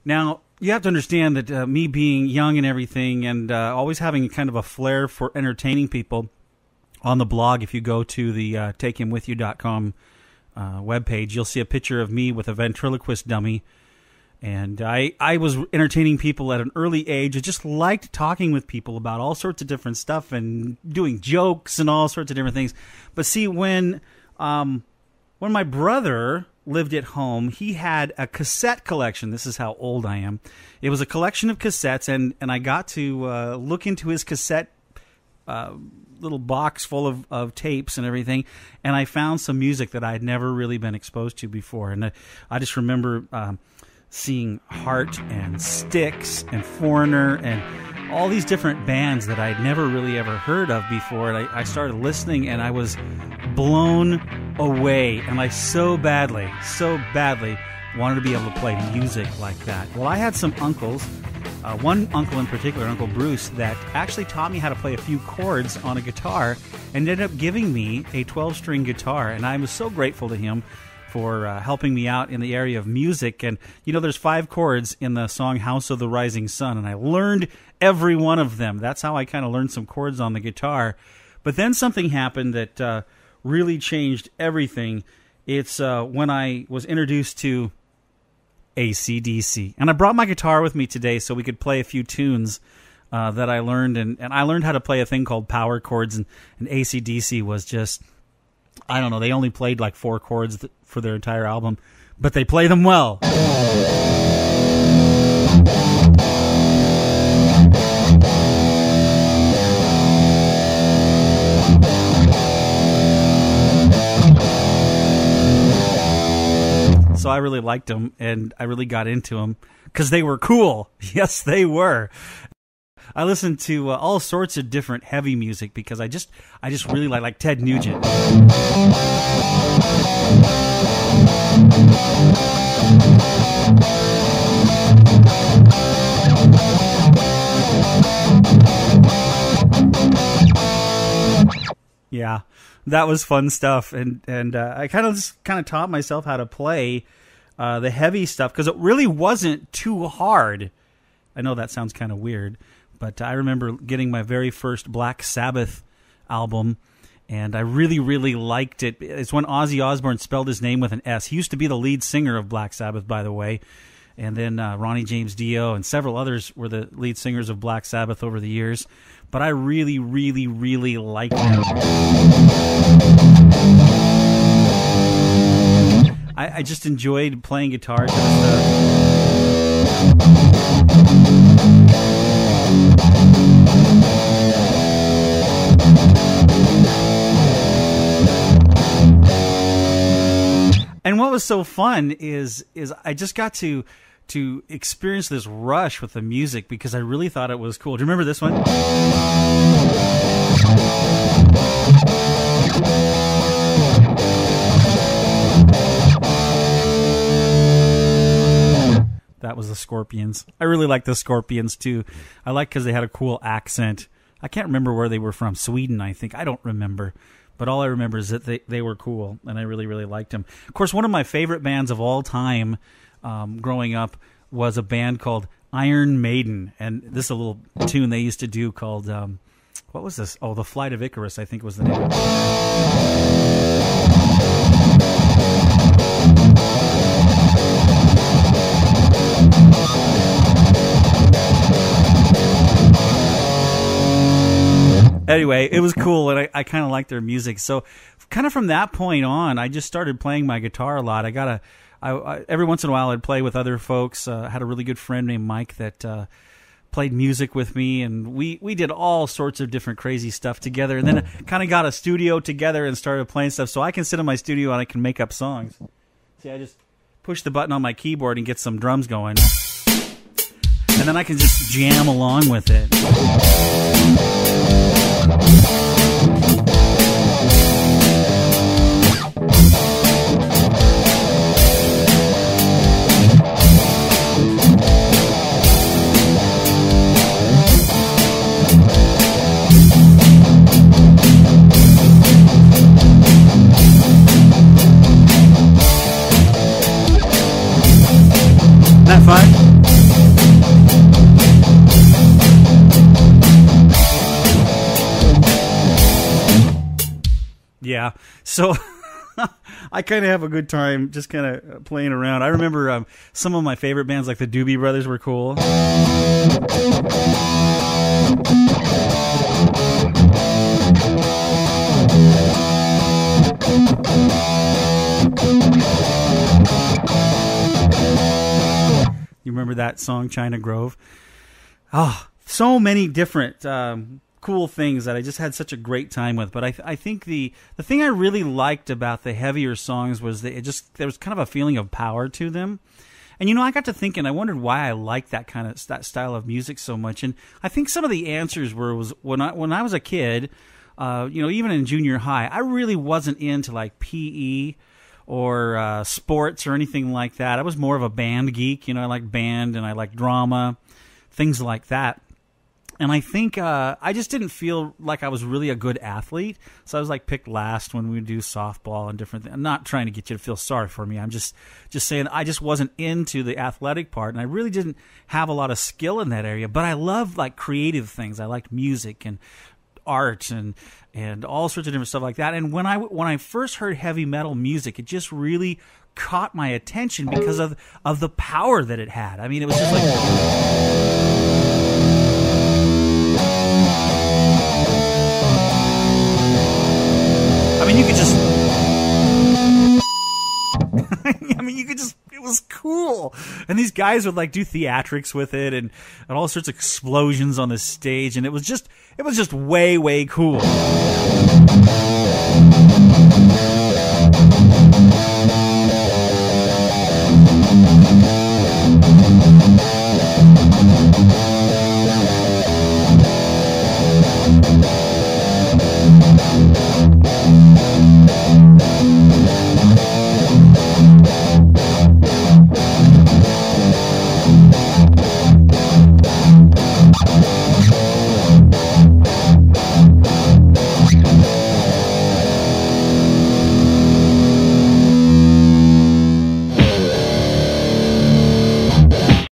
Now, you have to understand that me being young and everything and always having kind of a flair for entertaining people, on the blog, if you go to the takehimwithyou.com webpage, you'll see a picture of me with a ventriloquist dummy. And I was entertaining people at an early age. I just liked talking with people about all sorts of different stuff and doing jokes and all sorts of different things. But see, when my brother lived at home, he had a cassette collection. This is how old I am. It was a collection of cassettes, and I got to look into his cassette little box full of tapes and everything, and I found some music that I had never really been exposed to before. And I just remember seeing Heart and Styx and Foreigner and all these different bands that I'd never really ever heard of before. And I started listening, and I was blown away. And I so badly wanted to be able to play music like that. Well, I had some uncles, one uncle in particular, Uncle Bruce, that actually taught me how to play a few chords on a guitar and ended up giving me a 12-string guitar. And I was so grateful to him for helping me out in the area of music. And, you know, there's 5 chords in the song House of the Rising Sun, and I learned every one of them. That's how I kind of learned some chords on the guitar. But then something happened that really changed everything. It's when I was introduced to AC/DC. And I brought my guitar with me today so we could play a few tunes that I learned. And I learned how to play a thing called power chords, and AC/DC was just, I don't know, they only played like 4 chords for their entire album, but they play them well. So I really liked them, and I really got into them because they were cool. Yes, they were. I listened to all sorts of different heavy music because I just really like Ted Nugent. Yeah, that was fun stuff, and I kind of taught myself how to play the heavy stuff because it really wasn't too hard. I know that sounds kind of weird, but I remember getting my very first Black Sabbath album, and I really, really liked it. It's when Ozzy Osbourne spelled his name with an S. He used to be the lead singer of Black Sabbath, by the way, and then Ronnie James Dio and several others were the lead singers of Black Sabbath over the years. But I really, really, really liked him. I just enjoyed playing guitar. And what was so fun is I just got to experience this rush with the music because I really thought it was cool. Do you remember this one? That was the Scorpions. I really like the Scorpions too. I like because they had a cool accent. I can't remember where they were from. Sweden, I think. I don't remember. But all I remember is that they were cool, and I really, really liked them. Of course, one of my favorite bands of all time growing up was a band called Iron Maiden. And this is a little tune they used to do called, what was this? Oh, The Flight of Icarus, I think was the name of it. Anyway, it was cool, and I kind of liked their music. So kind of from that point on, I just started playing my guitar a lot. Every once in a while, I'd play with other folks. I had a really good friend named Mike that played music with me, and we did all sorts of different crazy stuff together. And then I kind of got a studio together and started playing stuff. So I can sit in my studio and I can make up songs. See, I just push the button on my keyboard and get some drums going. And then I can just jam along with it. Isn't that fun? Yeah. So I kind of have a good time just kind of playing around. I remember some of my favorite bands like the Doobie Brothers were cool. You remember that song, China Grove? Oh, so many different cool things that I just had such a great time with. But I think the thing I really liked about the heavier songs was that there was kind of a feeling of power to them. And, I got to thinking, I wondered why I liked that style of music so much. And I think some of the answers was when I was a kid, even in junior high, I really wasn't into like PE or sports or anything like that. I was more of a band geek. I like band and I like drama, things like that. And I think I just didn't feel like I was really a good athlete. So I was like picked last when we would do softball and different things. I'm not trying to get you to feel sorry for me. I'm just saying I just wasn't into the athletic part. And I really didn't have a lot of skill in that area. But I love like creative things. I liked music and art and all sorts of different stuff like that. And when I first heard heavy metal music, it just really caught my attention because of the power that it had. I mean, it was just like... I mean, you could just... it was cool. And these guys would like do theatrics with it and all sorts of explosions on the stage. And it was just way, way cool.